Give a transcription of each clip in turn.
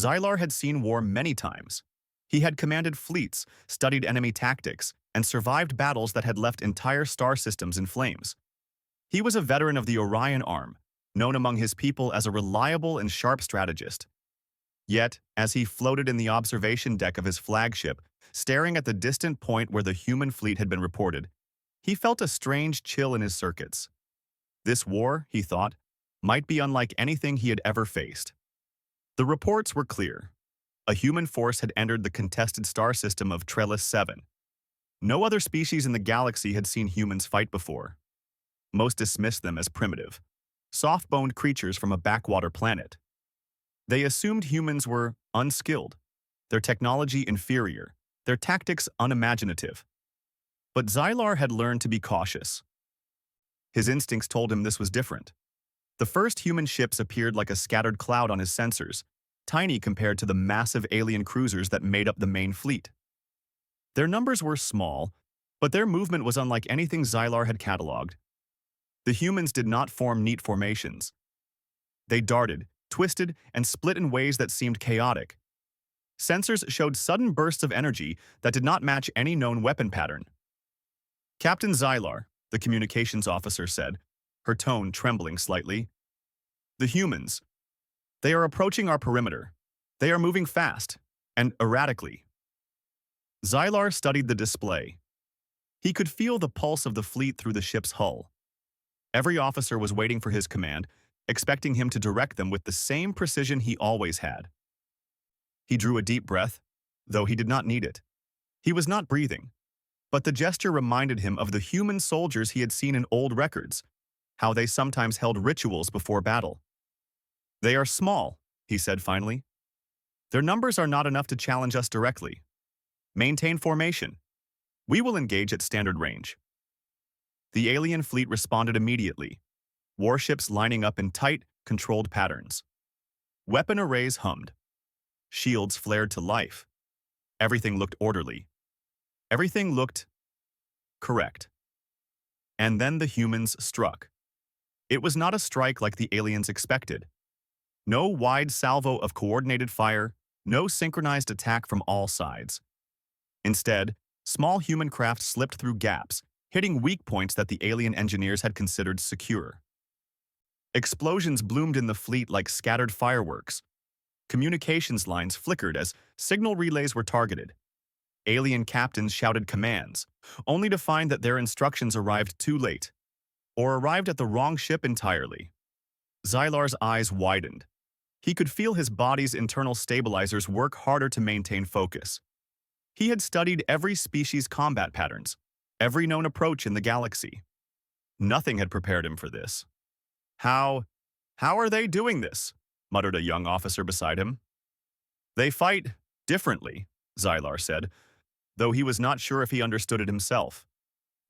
Xylar had seen war many times. He had commanded fleets, studied enemy tactics, and survived battles that had left entire star systems in flames. He was a veteran of the Orion Arm, known among his people as a reliable and sharp strategist. Yet, as he floated in the observation deck of his flagship, staring at the distant point where the human fleet had been reported, he felt a strange chill in his circuits. This war, he thought, might be unlike anything he had ever faced. The reports were clear. A human force had entered the contested star system of Trellis 7. No other species in the galaxy had seen humans fight before. Most dismissed them as primitive, soft-boned creatures from a backwater planet. They assumed humans were unskilled, their technology inferior, their tactics unimaginative. But Xylar had learned to be cautious. His instincts told him this was different. The first human ships appeared like a scattered cloud on his sensors, tiny compared to the massive alien cruisers that made up the main fleet. Their numbers were small, but their movement was unlike anything Xylar had catalogued. The humans did not form neat formations. They darted, twisted, and split in ways that seemed chaotic. Sensors showed sudden bursts of energy that did not match any known weapon pattern. "Captain Xylar," the communications officer said, her tone trembling slightly. "The humans. They are approaching our perimeter. They are moving fast, and erratically." Xylar studied the display. He could feel the pulse of the fleet through the ship's hull. Every officer was waiting for his command, expecting him to direct them with the same precision he always had. He drew a deep breath, though he did not need it. He was not breathing, but the gesture reminded him of the human soldiers he had seen in old records, how they sometimes held rituals before battle. "They are small," he said finally. "Their numbers are not enough to challenge us directly. Maintain formation. We will engage at standard range." The alien fleet responded immediately, warships lining up in tight, controlled patterns. Weapon arrays hummed. Shields flared to life. Everything looked orderly. Everything looked correct. And then the humans struck. It was not a strike like the aliens expected. No wide salvo of coordinated fire, no synchronized attack from all sides. Instead, small human craft slipped through gaps, hitting weak points that the alien engineers had considered secure. Explosions bloomed in the fleet like scattered fireworks. Communications lines flickered as signal relays were targeted. Alien captains shouted commands, only to find that their instructions arrived too late, or arrived at the wrong ship entirely. Xylar's eyes widened. He could feel his body's internal stabilizers work harder to maintain focus. He had studied every species' combat patterns, every known approach in the galaxy. Nothing had prepared him for this. How are they doing this?" muttered a young officer beside him. "They fight differently," Xylar said, though he was not sure if he understood it himself.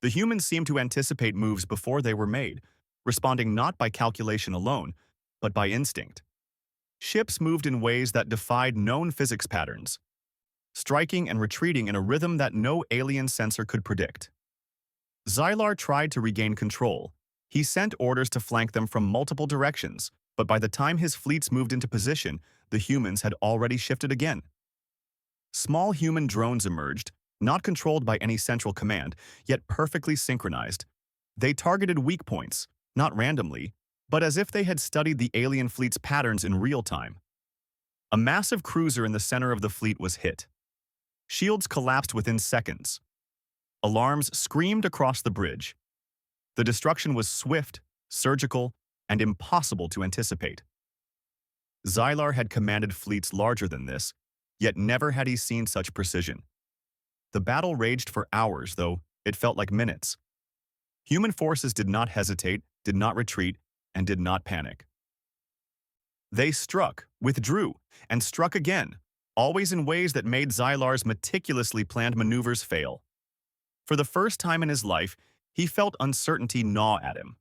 The humans seemed to anticipate moves before they were made, responding not by calculation alone, but by instinct. Ships moved in ways that defied known physics patterns, striking and retreating in a rhythm that no alien sensor could predict. Xylar tried to regain control. He sent orders to flank them from multiple directions, but by the time his fleets moved into position, the humans had already shifted again. Small human drones emerged, not controlled by any central command, yet perfectly synchronized. They targeted weak points, not randomly, but as if they had studied the alien fleet's patterns in real time. A massive cruiser in the center of the fleet was hit. Shields collapsed within seconds. Alarms screamed across the bridge. The destruction was swift, surgical, and impossible to anticipate. Xylar had commanded fleets larger than this, yet never had he seen such precision. The battle raged for hours, though it felt like minutes. Human forces did not hesitate, did not retreat, and did not panic. They struck, withdrew, and struck again, always in ways that made Xylar's meticulously planned maneuvers fail. For the first time in his life, he felt uncertainty gnaw at him.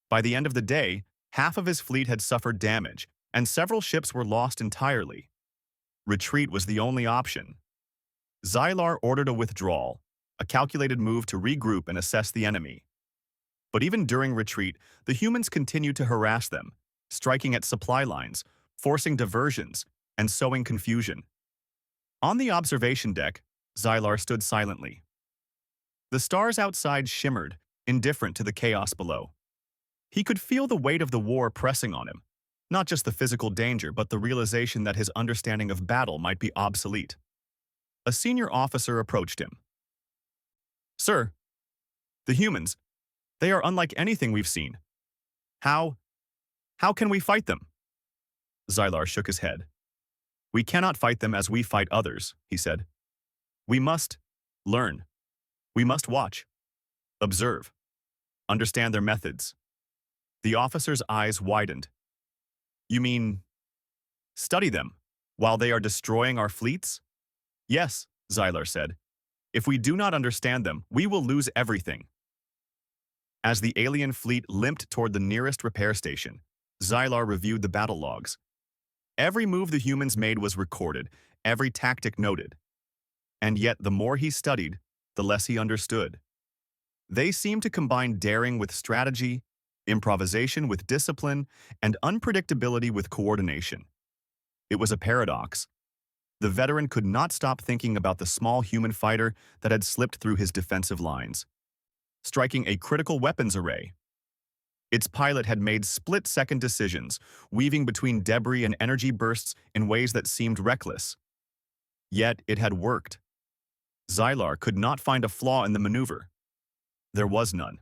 By the end of the day, half of his fleet had suffered damage, and several ships were lost entirely. Retreat was the only option. Xylar ordered a withdrawal, a calculated move to regroup and assess the enemy. But even during retreat, the humans continued to harass them, striking at supply lines, forcing diversions, and sowing confusion. On the observation deck, Xylar stood silently. The stars outside shimmered, indifferent to the chaos below. He could feel the weight of the war pressing on him, not just the physical danger, but the realization that his understanding of battle might be obsolete. A senior officer approached him. "Sir, the humans, they are unlike anything we've seen. How can we fight them?" Xylar shook his head. "We cannot fight them as we fight others," he said. "We must learn. We must watch, observe, understand their methods." The officer's eyes widened. "You mean study them while they are destroying our fleets?" "Yes," Xylar said. "If we do not understand them, we will lose everything." As the alien fleet limped toward the nearest repair station, Xylar reviewed the battle logs. Every move the humans made was recorded, every tactic noted. And yet, the more he studied, the less he understood. They seemed to combine daring with strategy, improvisation with discipline, and unpredictability with coordination. It was a paradox. The veteran could not stop thinking about the small human fighter that had slipped through his defensive lines, striking a critical weapons array. Its pilot had made split-second decisions, weaving between debris and energy bursts in ways that seemed reckless. Yet it had worked. Xylar could not find a flaw in the maneuver. There was none.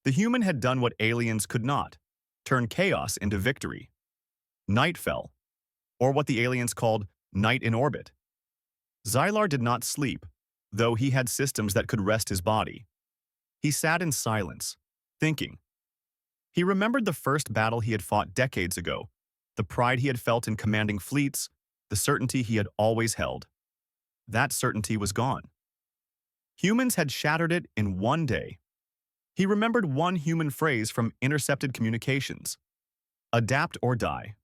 The human had done what aliens could not, turn chaos into victory. Night fell, or what the aliens called night in orbit. Xylar did not sleep, though he had systems that could rest his body. He sat in silence, thinking. He remembered the first battle he had fought decades ago, the pride he had felt in commanding fleets, the certainty he had always held. That certainty was gone. Humans had shattered it in one day. He remembered one human phrase from intercepted communications: "Adapt or die."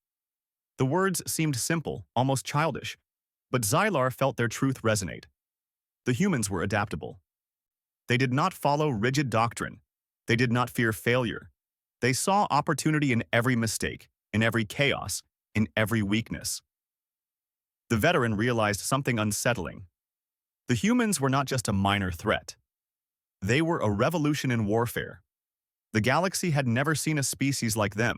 The words seemed simple, almost childish, but Xylar felt their truth resonate. The humans were adaptable. They did not follow rigid doctrine. They did not fear failure. They saw opportunity in every mistake, in every chaos, in every weakness. The veteran realized something unsettling. The humans were not just a minor threat. They were a revolution in warfare. The galaxy had never seen a species like them.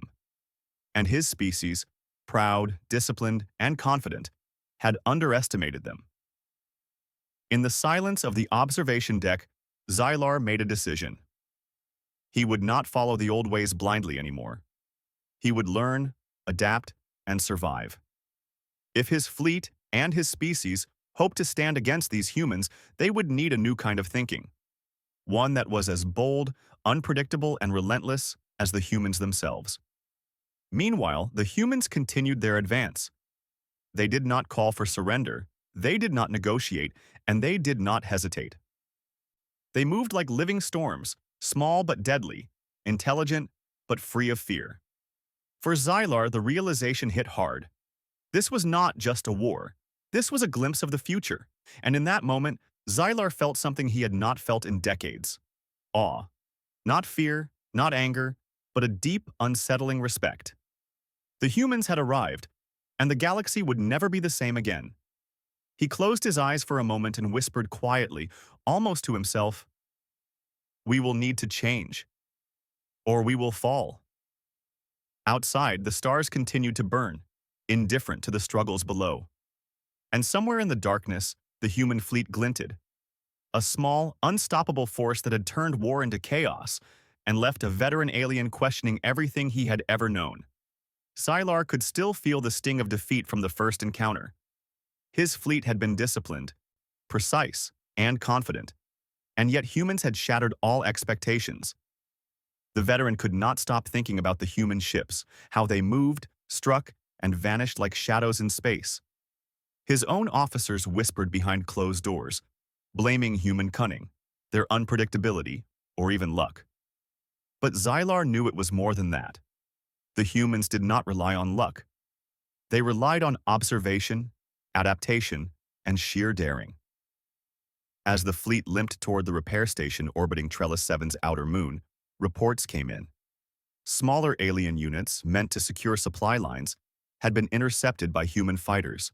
And his species, proud, disciplined, and confident, had underestimated them. In the silence of the observation deck, Xylar made a decision. He would not follow the old ways blindly anymore. He would learn, adapt, and survive. If his fleet and his species hoped to stand against these humans, they would need a new kind of thinking. One that was as bold, unpredictable, and relentless as the humans themselves. Meanwhile, the humans continued their advance. They did not call for surrender, they did not negotiate, and they did not hesitate. They moved like living storms, small but deadly, intelligent but free of fear. For Xylar, the realization hit hard. This was not just a war. This was a glimpse of the future, and in that moment, Xylar felt something he had not felt in decades. Awe. Not fear, not anger, but a deep, unsettling respect. The humans had arrived, and the galaxy would never be the same again. He closed his eyes for a moment and whispered quietly, almost to himself, "We will need to change, or we will fall." Outside, the stars continued to burn, indifferent to the struggles below. And somewhere in the darkness, the human fleet glinted. A small, unstoppable force that had turned war into chaos and left a veteran alien questioning everything he had ever known. Xylar could still feel the sting of defeat from the first encounter. His fleet had been disciplined, precise, and confident, and yet humans had shattered all expectations. The veteran could not stop thinking about the human ships, how they moved, struck, and vanished like shadows in space. His own officers whispered behind closed doors, blaming human cunning, their unpredictability, or even luck. But Xylar knew it was more than that. The humans did not rely on luck. They relied on observation, adaptation, and sheer daring. As the fleet limped toward the repair station orbiting Trellis 7's outer moon, reports came in. Smaller alien units, meant to secure supply lines, had been intercepted by human fighters.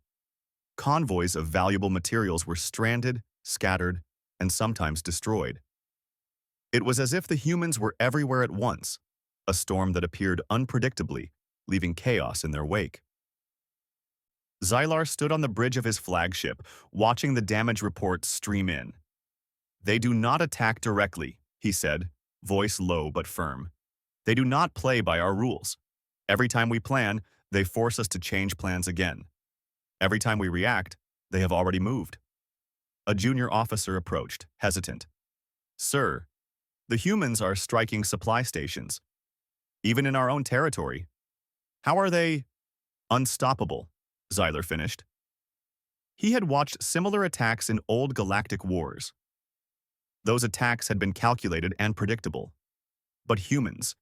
Convoys of valuable materials were stranded, scattered, and sometimes destroyed. It was as if the humans were everywhere at once, a storm that appeared unpredictably, leaving chaos in their wake. Xylar stood on the bridge of his flagship, watching the damage reports stream in. "They do not attack directly," he said, voice low but firm. "They do not play by our rules. Every time we plan, they force us to change plans again. Every time we react, they have already moved." A junior officer approached, hesitant. "Sir, the humans are striking supply stations, even in our own territory. How are they unstoppable?" Xylar finished. He had watched similar attacks in old galactic wars. Those attacks had been calculated and predictable. But humans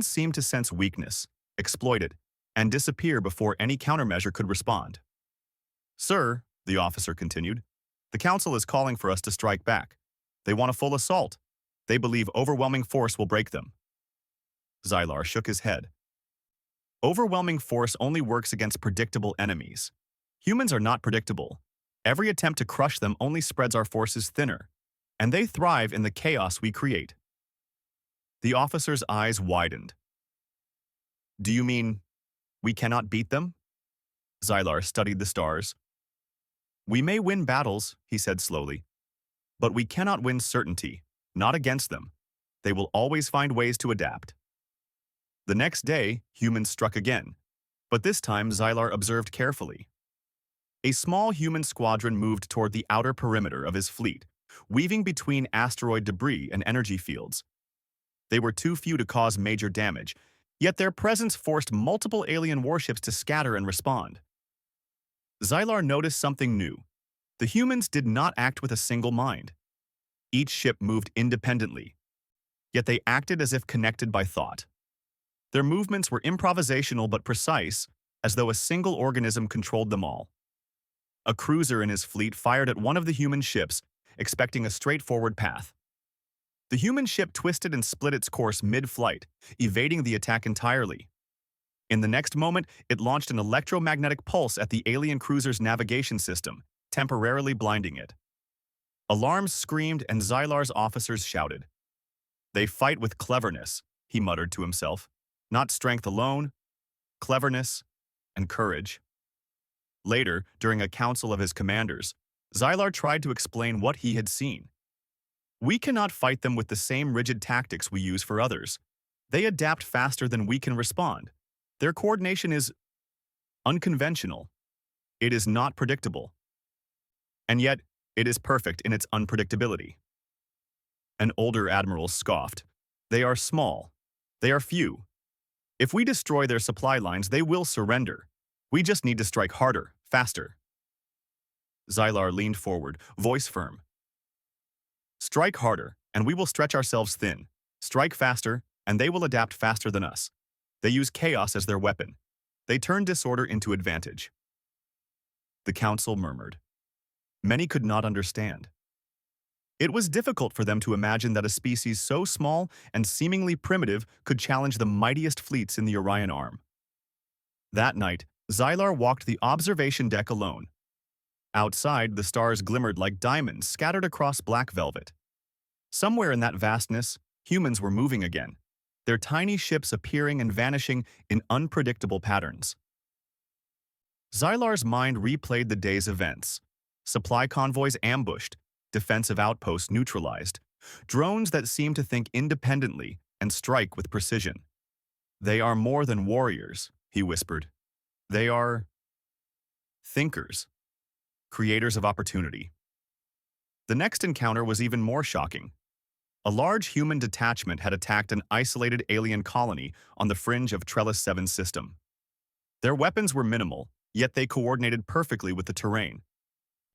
seemed to sense weakness, exploit it, and disappear before any countermeasure could respond. "Sir," the officer continued, "the Council is calling for us to strike back. They want a full assault. They believe overwhelming force will break them." Xylar shook his head. "Overwhelming force only works against predictable enemies. Humans are not predictable. Every attempt to crush them only spreads our forces thinner, and they thrive in the chaos we create." The officer's eyes widened. "Do you mean we cannot beat them?" Xylar studied the stars. "We may win battles," he said slowly, "but we cannot win certainty, not against them. They will always find ways to adapt." The next day, humans struck again, but this time Xylar observed carefully. A small human squadron moved toward the outer perimeter of his fleet, weaving between asteroid debris and energy fields. They were too few to cause major damage, yet their presence forced multiple alien warships to scatter and respond. Xylar noticed something new. The humans did not act with a single mind. Each ship moved independently, yet they acted as if connected by thought. Their movements were improvisational but precise, as though a single organism controlled them all. A cruiser in his fleet fired at one of the human ships, expecting a straightforward path. The human ship twisted and split its course mid-flight, evading the attack entirely. In the next moment, it launched an electromagnetic pulse at the alien cruiser's navigation system, temporarily blinding it. Alarms screamed and Xylar's officers shouted. "They fight with cleverness," he muttered to himself. "Not strength alone, cleverness and courage." Later, during a council of his commanders, Xylar tried to explain what he had seen. "We cannot fight them with the same rigid tactics we use for others. They adapt faster than we can respond. Their coordination is unconventional. It is not predictable. And yet, it is perfect in its unpredictability." An older admiral scoffed. "They are small. They are few. If we destroy their supply lines, they will surrender. We just need to strike harder, faster." Xylar leaned forward, voice firm. "Strike harder, and we will stretch ourselves thin. Strike faster, and they will adapt faster than us. They use chaos as their weapon. They turn disorder into advantage." The council murmured. Many could not understand. It was difficult for them to imagine that a species so small and seemingly primitive could challenge the mightiest fleets in the Orion Arm. That night, Xylar walked the observation deck alone. Outside, the stars glimmered like diamonds scattered across black velvet. Somewhere in that vastness, humans were moving again, their tiny ships appearing and vanishing in unpredictable patterns. Xylar's mind replayed the day's events. Supply convoys ambushed, defensive outposts neutralized, drones that seemed to think independently and strike with precision. "They are more than warriors," he whispered. "They are thinkers, creators of opportunity." The next encounter was even more shocking. A large human detachment had attacked an isolated alien colony on the fringe of Trellis 7's system. Their weapons were minimal, yet they coordinated perfectly with the terrain.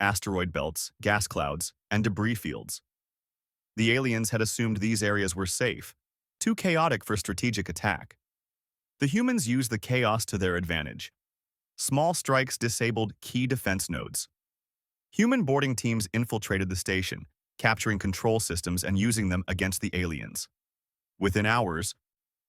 Asteroid belts, gas clouds, and debris fields. The aliens had assumed these areas were safe, too chaotic for strategic attack. The humans used the chaos to their advantage. Small strikes disabled key defense nodes. Human boarding teams infiltrated the station, capturing control systems and using them against the aliens. Within hours,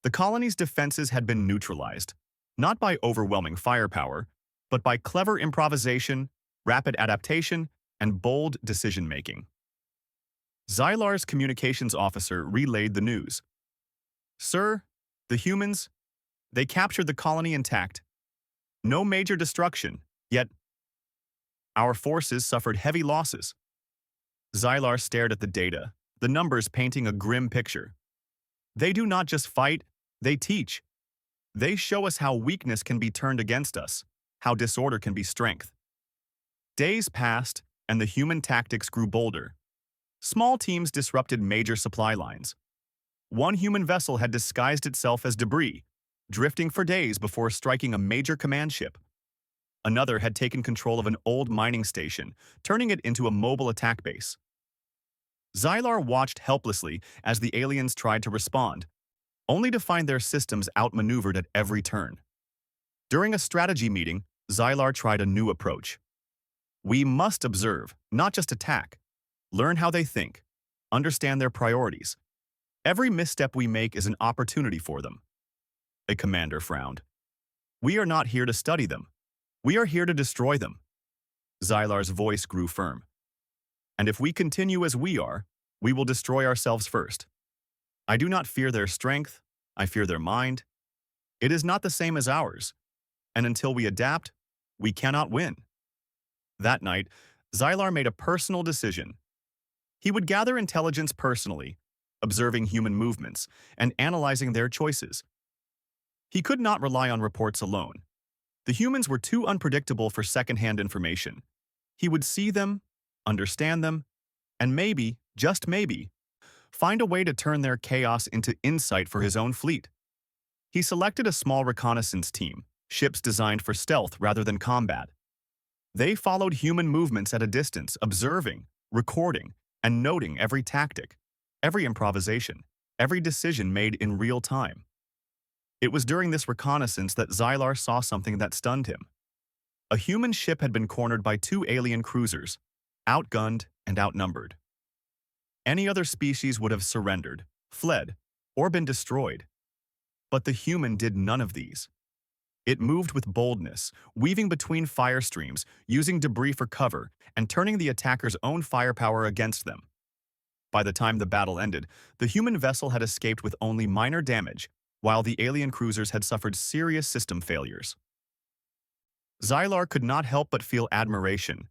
the colony's defenses had been neutralized. not by overwhelming firepower, but by clever improvisation, rapid adaptation, and bold decision-making. Xylar's communications officer relayed the news. "Sir, the humans, they captured the colony intact. No major destruction, yet our forces suffered heavy losses." Xylar stared at the data, the numbers painting a grim picture. "They do not just fight, they teach. They show us how weakness can be turned against us, how disorder can be strength." Days passed, and the human tactics grew bolder. Small teams disrupted major supply lines. One human vessel had disguised itself as debris, drifting for days before striking a major command ship. Another had taken control of an old mining station, turning it into a mobile attack base. Xylar watched helplessly as the aliens tried to respond, only to find their systems outmaneuvered at every turn. During a strategy meeting, Xylar tried a new approach. "We must observe, not just attack. Learn how they think. Understand their priorities. Every misstep we make is an opportunity for them." A commander frowned. "We are not here to study them. We are here to destroy them." Xylar's voice grew firm. "And if we continue as we are, we will destroy ourselves first. I do not fear their strength, I fear their mind. It is not the same as ours, and until we adapt, we cannot win." That night, Xylar made a personal decision. He would gather intelligence personally, observing human movements and analyzing their choices. He could not rely on reports alone. The humans were too unpredictable for second-hand information. He would see them, understand them, and maybe, just maybe, find a way to turn their chaos into insight for his own fleet. He selected a small reconnaissance team, ships designed for stealth rather than combat. They followed human movements at a distance, observing, recording, and noting every tactic, every improvisation, every decision made in real time. It was during this reconnaissance that Xylar saw something that stunned him. A human ship had been cornered by two alien cruisers, outgunned and outnumbered. Any other species would have surrendered, fled, or been destroyed. But the human did none of these. It moved with boldness, weaving between fire streams, using debris for cover, and turning the attacker's own firepower against them. By the time the battle ended, the human vessel had escaped with only minor damage, while the alien cruisers had suffered serious system failures. Xylar could not help but feel admiration,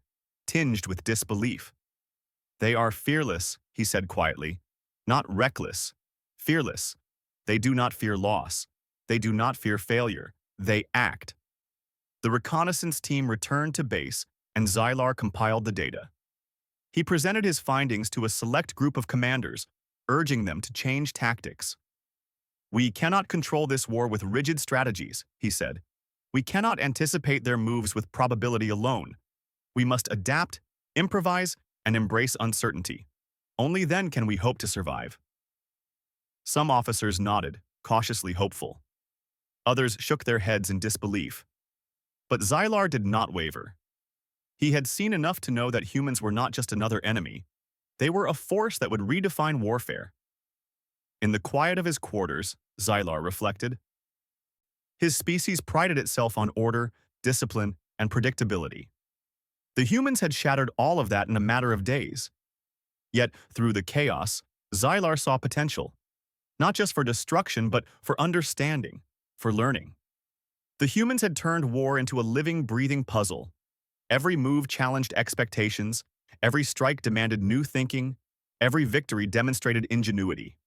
tinged with disbelief. "They are fearless," he said quietly. "Not reckless. Fearless. They do not fear loss. They do not fear failure. They act." The reconnaissance team returned to base, and Xylar compiled the data. He presented his findings to a select group of commanders, urging them to change tactics. "We cannot control this war with rigid strategies," he said. "We cannot anticipate their moves with probability alone. We must adapt, improvise, and embrace uncertainty. Only then can we hope to survive." Some officers nodded, cautiously hopeful. Others shook their heads in disbelief. But Xylar did not waver. He had seen enough to know that humans were not just another enemy. They were a force that would redefine warfare. In the quiet of his quarters, Xylar reflected. His species prided itself on order, discipline, and predictability. The humans had shattered all of that in a matter of days. Yet, through the chaos, Xylar saw potential. Not just for destruction, but for understanding, for learning. The humans had turned war into a living, breathing puzzle. Every move challenged expectations, every strike demanded new thinking, every victory demonstrated ingenuity.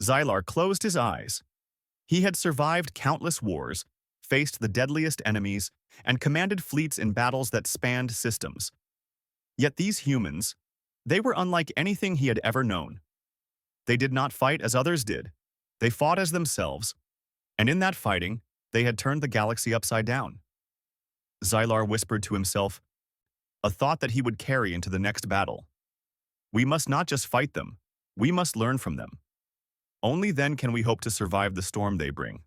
Xylar closed his eyes. He had survived countless wars, faced the deadliest enemies, and commanded fleets in battles that spanned systems. Yet these humans, they were unlike anything he had ever known. They did not fight as others did. They fought as themselves, and in that fighting, they had turned the galaxy upside down. Xylar whispered to himself, a thought that he would carry into the next battle. We must not just fight them, we must learn from them. Only then can we hope to survive the storm they bring.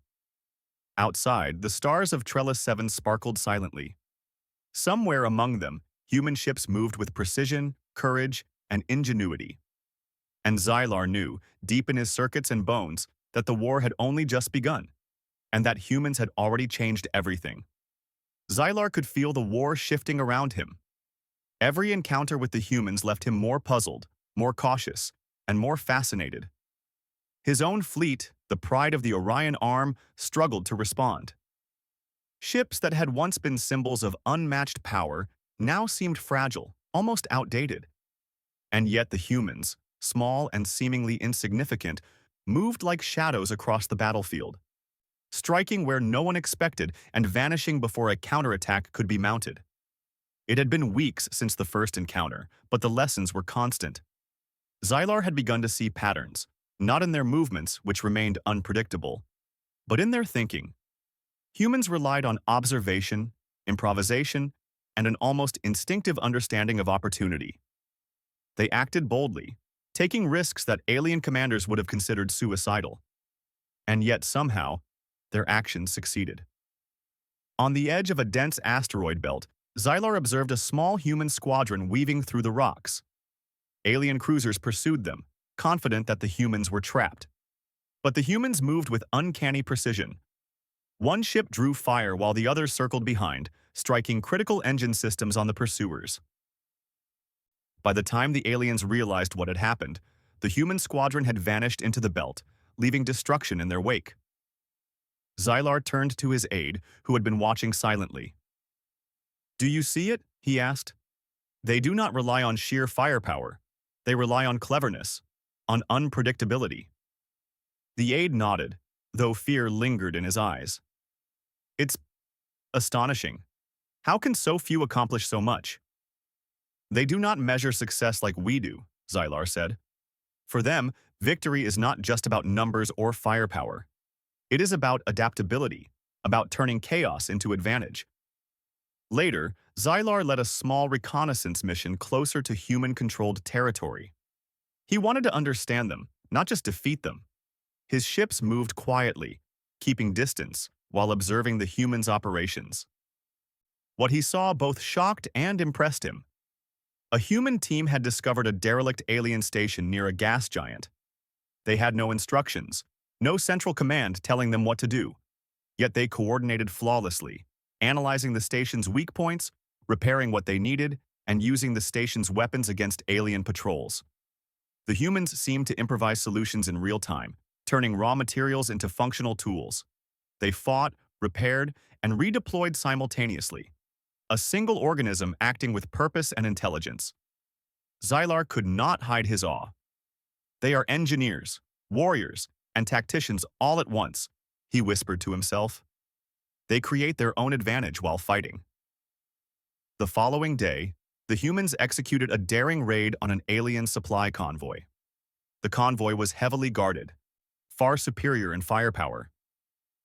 Outside, the stars of Trellis 7 sparkled silently. Somewhere among them, human ships moved with precision, courage, and ingenuity. And Xylar knew, deep in his circuits and bones, that the war had only just begun. and that humans had already changed everything. Xylar could feel the war shifting around him. Every encounter with the humans left him more puzzled, more cautious, and more fascinated. His own fleet, the pride of the Orion Arm, struggled to respond. Ships that had once been symbols of unmatched power now seemed fragile, almost outdated. And yet the humans, small and seemingly insignificant, moved like shadows across the battlefield, striking where no one expected and vanishing before a counterattack could be mounted. It had been weeks since the first encounter, but the lessons were constant. Xylar had begun to see patterns, not in their movements, which remained unpredictable, but in their thinking. Humans relied on observation, improvisation, and an almost instinctive understanding of opportunity. They acted boldly, taking risks that alien commanders would have considered suicidal. And yet somehow, their actions succeeded. On the edge of a dense asteroid belt, Xylar observed a small human squadron weaving through the rocks. Alien cruisers pursued them, confident that the humans were trapped. But the humans moved with uncanny precision. One ship drew fire while the others circled behind, striking critical engine systems on the pursuers. By the time the aliens realized what had happened, the human squadron had vanished into the belt, leaving destruction in their wake. Xylar turned to his aide, who had been watching silently. "Do you see it?" he asked. "They do not rely on sheer firepower. They rely on cleverness, on unpredictability." The aide nodded, though fear lingered in his eyes. "It's astonishing. How can so few accomplish so much?" "They do not measure success like we do," Xylar said. "For them, victory is not just about numbers or firepower. It is about adaptability, about turning chaos into advantage." Later, Xylar led a small reconnaissance mission closer to human-controlled territory. He wanted to understand them, not just defeat them. His ships moved quietly, keeping distance, while observing the humans' operations. What he saw both shocked and impressed him. A human team had discovered a derelict alien station near a gas giant. They had no instructions, no central command telling them what to do. Yet they coordinated flawlessly, analyzing the station's weak points, repairing what they needed, and using the station's weapons against alien patrols. The humans seemed to improvise solutions in real time, turning raw materials into functional tools. They fought, repaired, and redeployed simultaneously. A single organism acting with purpose and intelligence. Xylar could not hide his awe. "They are engineers, warriors, and tacticians all at once," he whispered to himself. "They create their own advantage while fighting." The following day, the humans executed a daring raid on an alien supply convoy. The convoy was heavily guarded, far superior in firepower.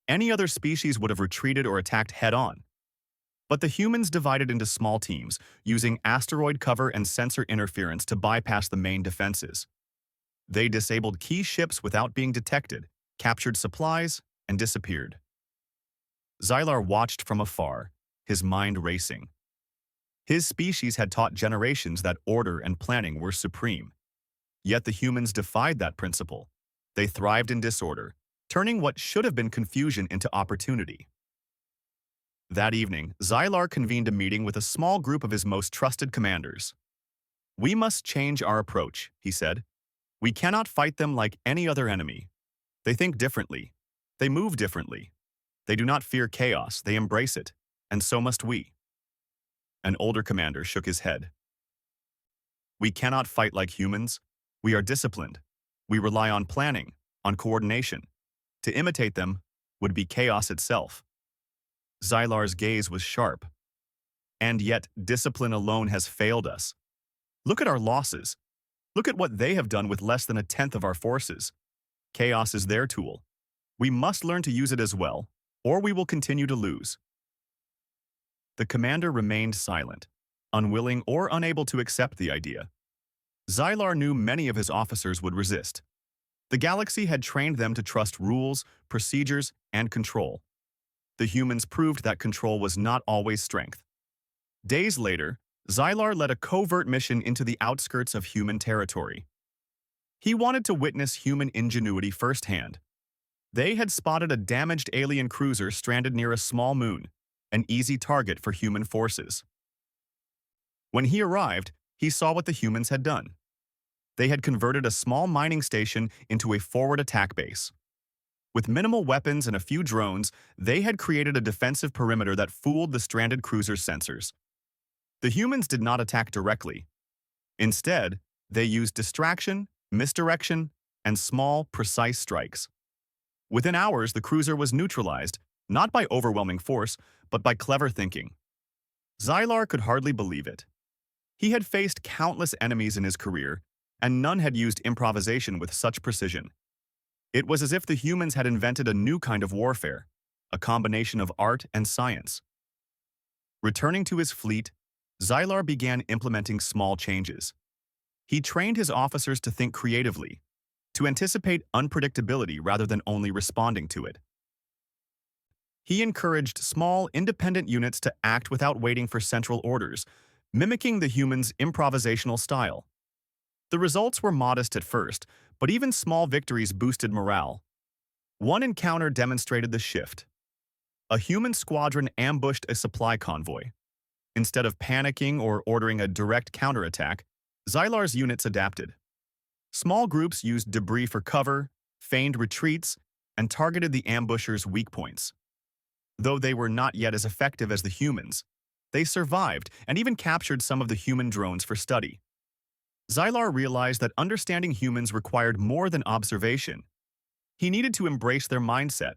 Any other species would have retreated or attacked head-on. But the humans divided into small teams, using asteroid cover and sensor interference to bypass the main defenses. They disabled key ships without being detected, captured supplies, and disappeared. Xylar watched from afar, his mind racing. His species had taught generations that order and planning were supreme. Yet the humans defied that principle. They thrived in disorder, turning what should have been confusion into opportunity. That evening, Xylar convened a meeting with a small group of his most trusted commanders. "We must change our approach," he said. "We cannot fight them like any other enemy. They think differently. They move differently. They do not fear chaos, they embrace it, and so must we." An older commander shook his head. "We cannot fight like humans. We are disciplined. We rely on planning, on coordination. To imitate them would be chaos itself." Xylar's gaze was sharp. "And yet, discipline alone has failed us. Look at our losses. Look at what they have done with less than a tenth of our forces. Chaos is their tool. We must learn to use it as well, or we will continue to lose." The commander remained silent, unwilling or unable to accept the idea. Xylar knew many of his officers would resist. The galaxy had trained them to trust rules, procedures, and control. The humans proved that control was not always strength. Days later, Xylar led a covert mission into the outskirts of human territory. He wanted to witness human ingenuity firsthand. They had spotted a damaged alien cruiser stranded near a small moon, an easy target for human forces. When he arrived, he saw what the humans had done. They had converted a small mining station into a forward attack base. With minimal weapons and a few drones, they had created a defensive perimeter that fooled the stranded cruiser's sensors. The humans did not attack directly. Instead, they used distraction, misdirection, and small, precise strikes. Within hours, the cruiser was neutralized, not by overwhelming force, but by clever thinking. Xylar could hardly believe it. He had faced countless enemies in his career, and none had used improvisation with such precision. It was as if the humans had invented a new kind of warfare, a combination of art and science. Returning to his fleet, Xylar began implementing small changes. He trained his officers to think creatively, to anticipate unpredictability rather than only responding to it. He encouraged small, independent units to act without waiting for central orders, mimicking the humans' improvisational style. The results were modest at first, but even small victories boosted morale. One encounter demonstrated the shift. A human squadron ambushed a supply convoy. Instead of panicking or ordering a direct counterattack, Xylar's units adapted. Small groups used debris for cover, feigned retreats, and targeted the ambushers' weak points. Though they were not yet as effective as the humans, they survived and even captured some of the human drones for study. Xylar realized that understanding humans required more than observation. He needed to embrace their mindset,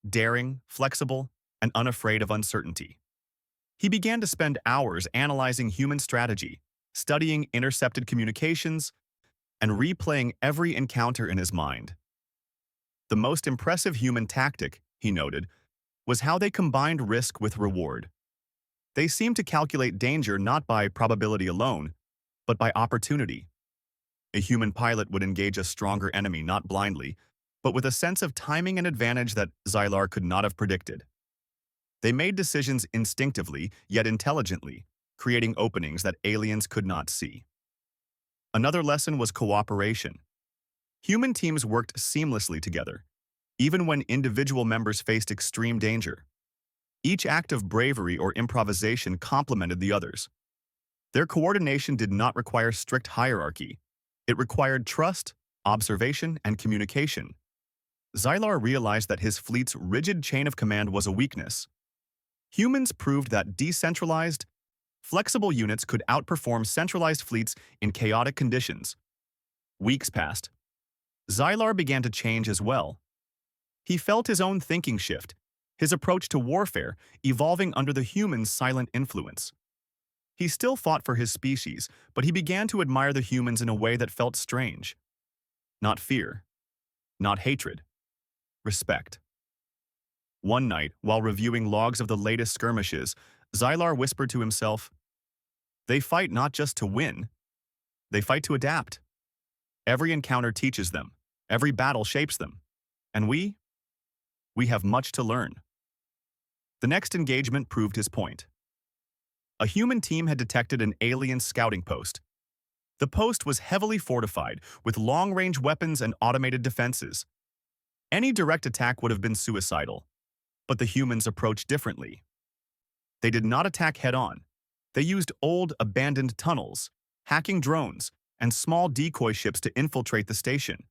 daring, flexible, and unafraid of uncertainty. He began to spend hours analyzing human strategy, studying intercepted communications, and replaying every encounter in his mind. The most impressive human tactic, he noted, was how they combined risk with reward. They seemed to calculate danger not by probability alone, but by opportunity. A human pilot would engage a stronger enemy not blindly, but with a sense of timing and advantage that Xylar could not have predicted. They made decisions instinctively, yet intelligently, creating openings that aliens could not see. Another lesson was cooperation. Human teams worked seamlessly together, even when individual members faced extreme danger. Each act of bravery or improvisation complemented the others. Their coordination did not require strict hierarchy. It required trust, observation, and communication. Xylar realized that his fleet's rigid chain of command was a weakness. Humans proved that decentralized, flexible units could outperform centralized fleets in chaotic conditions. Weeks passed. Xylar began to change as well. He felt his own thinking shift, his approach to warfare evolving under the humans' silent influence. He still fought for his species, but he began to admire the humans in a way that felt strange. Not fear, not hatred, respect. One night, while reviewing logs of the latest skirmishes, Xylar whispered to himself, "They fight not just to win, they fight to adapt. Every encounter teaches them, every battle shapes them, and we have much to learn." The next engagement proved his point. A human team had detected an alien scouting post. The post was heavily fortified, with long-range weapons and automated defenses. Any direct attack would have been suicidal, but the humans approached differently. They did not attack head-on. They used old, abandoned tunnels, hacking drones, and small decoy ships to infiltrate the station.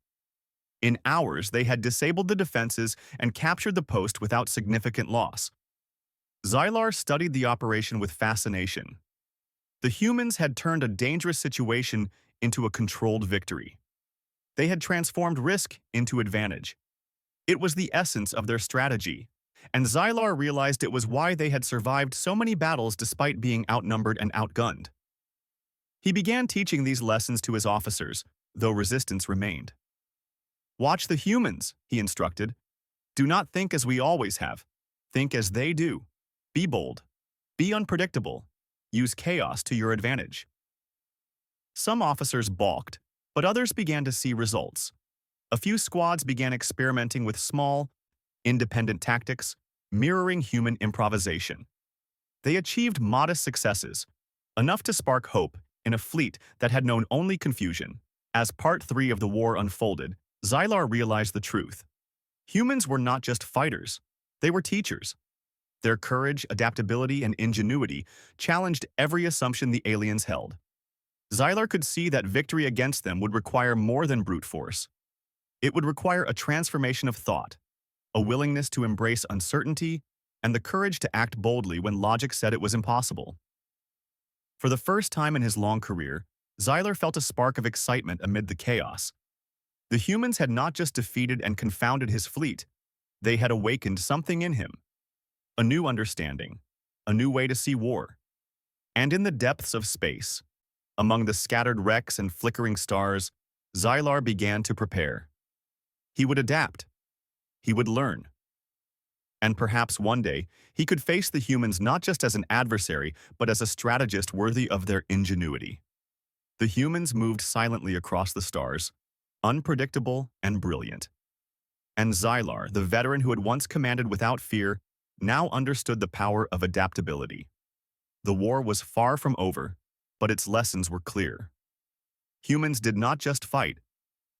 In hours, they had disabled the defenses and captured the post without significant loss. Xylar studied the operation with fascination. The humans had turned a dangerous situation into a controlled victory. They had transformed risk into advantage. It was the essence of their strategy, and Xylar realized it was why they had survived so many battles despite being outnumbered and outgunned. He began teaching these lessons to his officers, though resistance remained. "Watch the humans," he instructed. "Do not think as we always have. Think as they do. Be bold. Be unpredictable. Use chaos to your advantage." Some officers balked, but others began to see results. A few squads began experimenting with small, independent tactics, mirroring human improvisation. They achieved modest successes, enough to spark hope in a fleet that had known only confusion. As Part 3 of the war unfolded, Xylar realized the truth. Humans were not just fighters, they were teachers. Their courage, adaptability, and ingenuity challenged every assumption the aliens held. Xylar could see that victory against them would require more than brute force. It would require a transformation of thought, a willingness to embrace uncertainty, and the courage to act boldly when logic said it was impossible. For the first time in his long career, Xylar felt a spark of excitement amid the chaos. The humans had not just defeated and confounded his fleet, they had awakened something in him. A new understanding, a new way to see war. And in the depths of space, among the scattered wrecks and flickering stars, Xylar began to prepare. He would adapt. He would learn. And perhaps one day, he could face the humans not just as an adversary, but as a strategist worthy of their ingenuity. The humans moved silently across the stars, unpredictable and brilliant. And Xylar, the veteran who had once commanded without fear, now understood the power of adaptability. The war was far from over, but its lessons were clear. Humans did not just fight,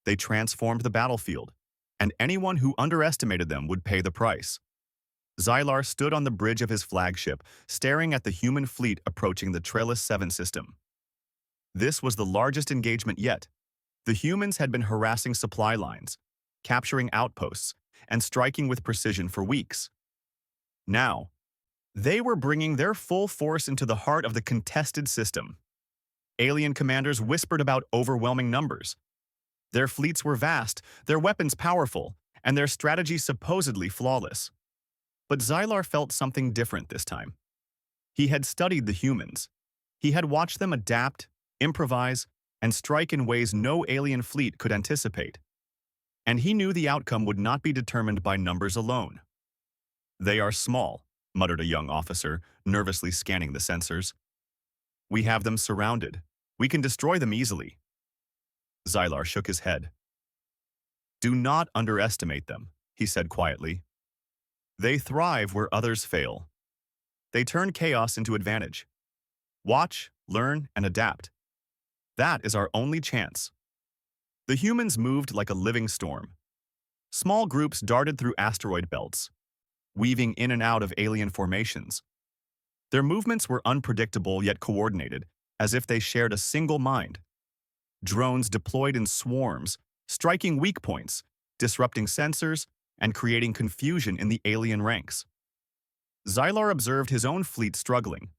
they transformed the battlefield, and anyone who underestimated them would pay the price. Xylar stood on the bridge of his flagship, staring at the human fleet approaching the Trellis 7 system. This was the largest engagement yet. The humans had been harassing supply lines, capturing outposts, and striking with precision for weeks. Now, they were bringing their full force into the heart of the contested system. Alien commanders whispered about overwhelming numbers. Their fleets were vast, their weapons powerful, and their strategy supposedly flawless. But Xylar felt something different this time. He had studied the humans. He had watched them adapt, improvise, and strike in ways no alien fleet could anticipate. And he knew the outcome would not be determined by numbers alone. "They are small," muttered a young officer, nervously scanning the sensors. "We have them surrounded. We can destroy them easily." Xylar shook his head. "Do not underestimate them," he said quietly. "They thrive where others fail. They turn chaos into advantage. Watch, learn, and adapt. That is our only chance." The humans moved like a living storm. Small groups darted through asteroid belts, weaving in and out of alien formations. Their movements were unpredictable yet coordinated, as if they shared a single mind. Drones deployed in swarms, striking weak points, disrupting sensors, and creating confusion in the alien ranks. Xylar observed his own fleet struggling.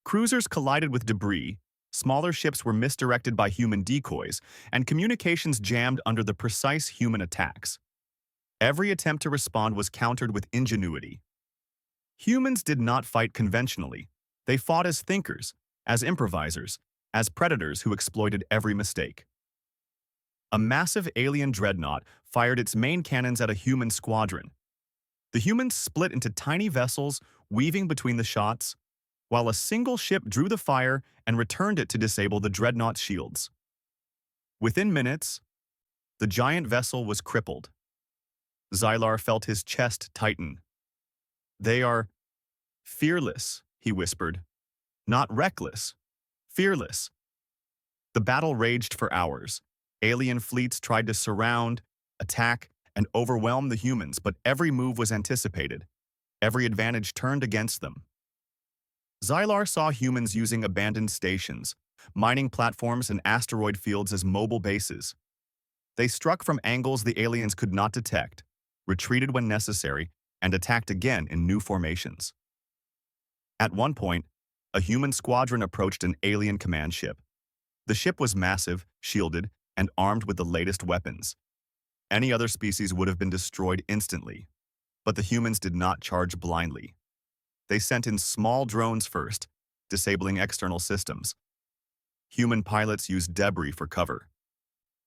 Cruisers collided with debris, smaller ships were misdirected by human decoys, and communications jammed under the precise human attacks. Every attempt to respond was countered with ingenuity. Humans did not fight conventionally. They fought as thinkers, as improvisers, as predators who exploited every mistake. A massive alien dreadnought fired its main cannons at a human squadron. The humans split into tiny vessels, weaving between the shots, while a single ship drew the fire and returned it to disable the dreadnought's shields. Within minutes, the giant vessel was crippled. Xylar felt his chest tighten. "They are fearless," he whispered. "Not reckless, fearless." The battle raged for hours. Alien fleets tried to surround, attack, and overwhelm the humans, but every move was anticipated. Every advantage turned against them. Xylar saw humans using abandoned stations, mining platforms and asteroid fields as mobile bases. They struck from angles the aliens could not detect, retreated when necessary, and attacked again in new formations. At one point, a human squadron approached an alien command ship. The ship was massive, shielded, and armed with the latest weapons. Any other species would have been destroyed instantly, but the humans did not charge blindly. They sent in small drones first, disabling external systems. Human pilots used debris for cover,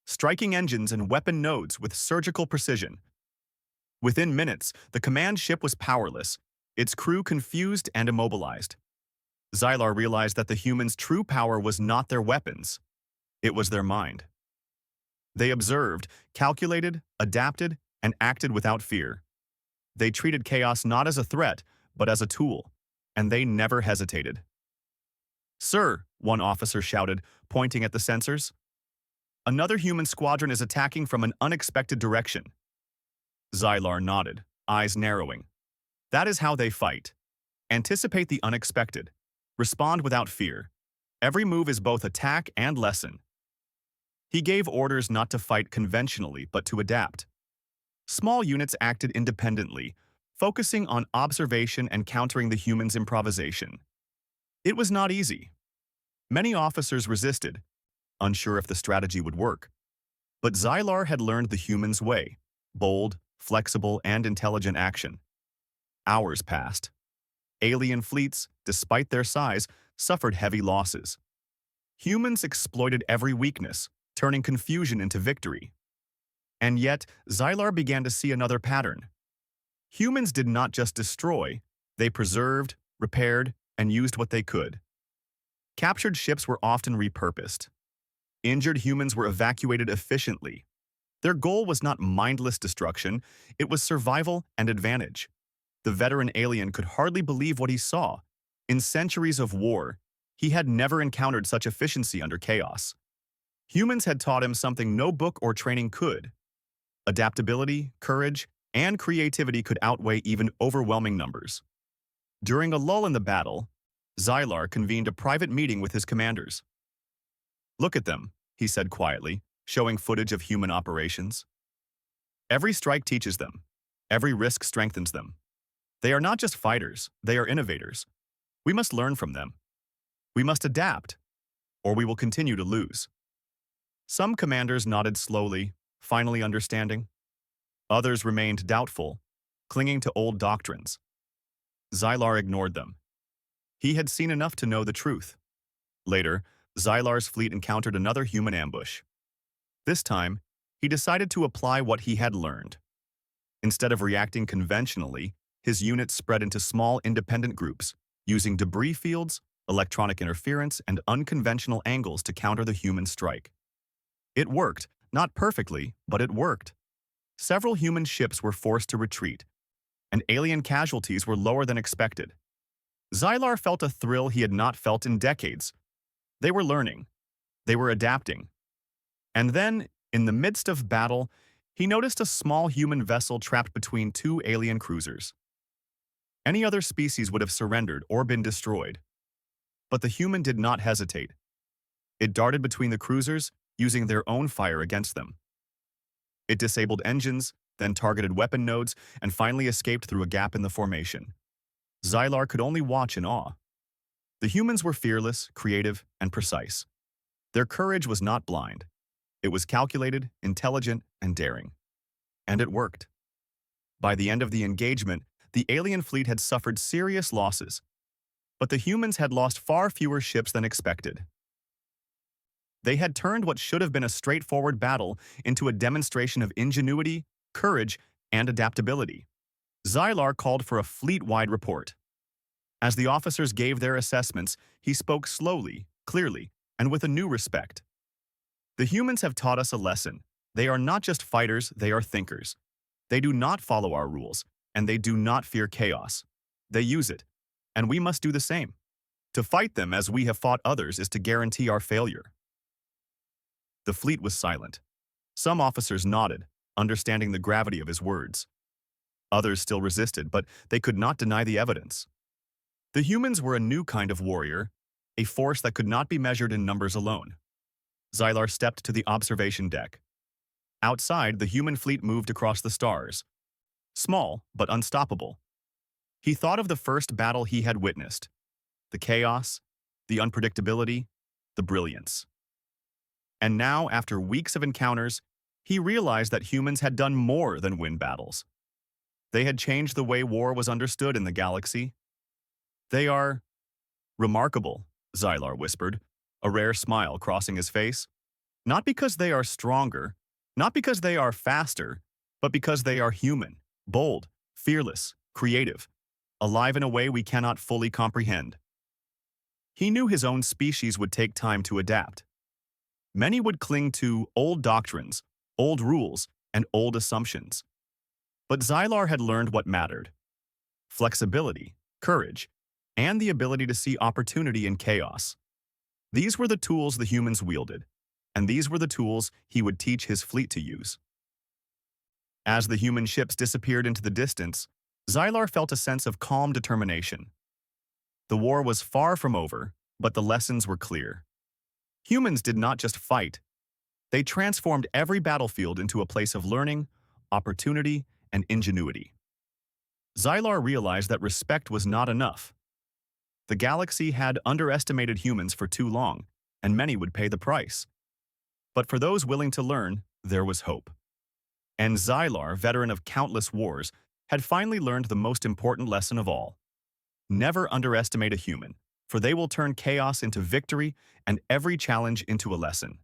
striking engines and weapon nodes with surgical precision. Within minutes, the command ship was powerless, its crew confused and immobilized. Xylar realized that the humans' true power was not their weapons, it was their mind. They observed, calculated, adapted, and acted without fear. They treated chaos not as a threat, but as a tool, and they never hesitated. "Sir," one officer shouted, pointing at the sensors. "Another human squadron is attacking from an unexpected direction." Xylar nodded, eyes narrowing. That is how they fight. Anticipate the unexpected. Respond without fear. Every move is both attack and lesson. He gave orders not to fight conventionally but to adapt. Small units acted independently, focusing on observation and countering the humans' improvisation. It was not easy. Many officers resisted, unsure if the strategy would work. But Xylar had learned the humans' way: bold, flexible, and intelligent action. Hours passed. Alien fleets, despite their size, suffered heavy losses. Humans exploited every weakness, turning confusion into victory. And yet, Xylar began to see another pattern. Humans did not just destroy, they preserved, repaired, and used what they could. Captured ships were often repurposed. Injured humans were evacuated efficiently. Their goal was not mindless destruction, it was survival and advantage. The veteran alien could hardly believe what he saw. In centuries of war, he had never encountered such efficiency under chaos. Humans had taught him something no book or training could. Adaptability, courage, and creativity could outweigh even overwhelming numbers. During a lull in the battle, Xylar convened a private meeting with his commanders. "Look at them," he said quietly, showing footage of human operations. "Every strike teaches them. Every risk strengthens them. They are not just fighters, they are innovators. We must learn from them. We must adapt, or we will continue to lose." Some commanders nodded slowly, finally understanding. Others remained doubtful, clinging to old doctrines. Xylar ignored them. He had seen enough to know the truth. Later, Xylar's fleet encountered another human ambush. This time, he decided to apply what he had learned. Instead of reacting conventionally, his units spread into small independent groups, using debris fields, electronic interference, and unconventional angles to counter the human strike. It worked, not perfectly, but it worked. Several human ships were forced to retreat, and alien casualties were lower than expected. Xylar felt a thrill he had not felt in decades. They were learning. They were adapting. And then, in the midst of battle, he noticed a small human vessel trapped between two alien cruisers. Any other species would have surrendered or been destroyed. But the human did not hesitate. It darted between the cruisers, using their own fire against them. It disabled engines, then targeted weapon nodes, and finally escaped through a gap in the formation. Xylar could only watch in awe. The humans were fearless, creative, and precise. Their courage was not blind. It was calculated, intelligent, and daring. And it worked. By the end of the engagement, the alien fleet had suffered serious losses, but the humans had lost far fewer ships than expected. They had turned what should have been a straightforward battle into a demonstration of ingenuity, courage, and adaptability. Xylar called for a fleet-wide report. As the officers gave their assessments, he spoke slowly, clearly, and with a new respect. "The humans have taught us a lesson. They are not just fighters, they are thinkers. They do not follow our rules, and they do not fear chaos. They use it, and we must do the same. To fight them as we have fought others is to guarantee our failure." The fleet was silent. Some officers nodded, understanding the gravity of his words. Others still resisted, but they could not deny the evidence. The humans were a new kind of warrior, a force that could not be measured in numbers alone. Xylar stepped to the observation deck. Outside, the human fleet moved across the stars. Small, but unstoppable. He thought of the first battle he had witnessed. The chaos, the unpredictability, the brilliance. And now, after weeks of encounters, he realized that humans had done more than win battles. They had changed the way war was understood in the galaxy. "They are remarkable," Xylar whispered, a rare smile crossing his face. "Not because they are stronger, not because they are faster, but because they are human, bold, fearless, creative, alive in a way we cannot fully comprehend." He knew his own species would take time to adapt. Many would cling to old doctrines, old rules, and old assumptions. But Xylar had learned what mattered: flexibility, courage, and the ability to see opportunity in chaos. These were the tools the humans wielded, and these were the tools he would teach his fleet to use. As the human ships disappeared into the distance, Xylar felt a sense of calm determination. The war was far from over, but the lessons were clear. Humans did not just fight. They transformed every battlefield into a place of learning, opportunity, and ingenuity. Xylar realized that respect was not enough. The galaxy had underestimated humans for too long, and many would pay the price. But for those willing to learn, there was hope. And Xylar, veteran of countless wars, had finally learned the most important lesson of all. Never underestimate a human, for they will turn chaos into victory and every challenge into a lesson.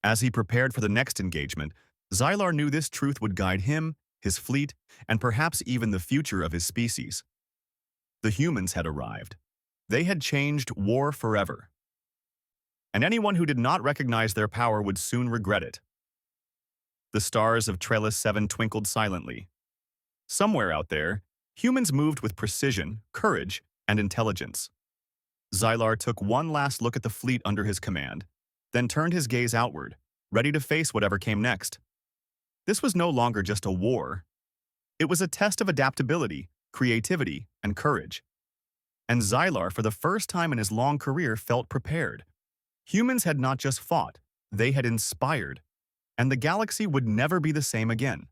As he prepared for the next engagement, Xylar knew this truth would guide him, his fleet, and perhaps even the future of his species. The humans had arrived. They had changed war forever. And anyone who did not recognize their power would soon regret it. The stars of Trellis 7 twinkled silently. Somewhere out there, humans moved with precision, courage, and intelligence. Xylar took one last look at the fleet under his command, then turned his gaze outward, ready to face whatever came next. This was no longer just a war. It was a test of adaptability, creativity, and courage. And Xylar, for the first time in his long career, felt prepared. Humans had not just fought, they had inspired, and the galaxy would never be the same again.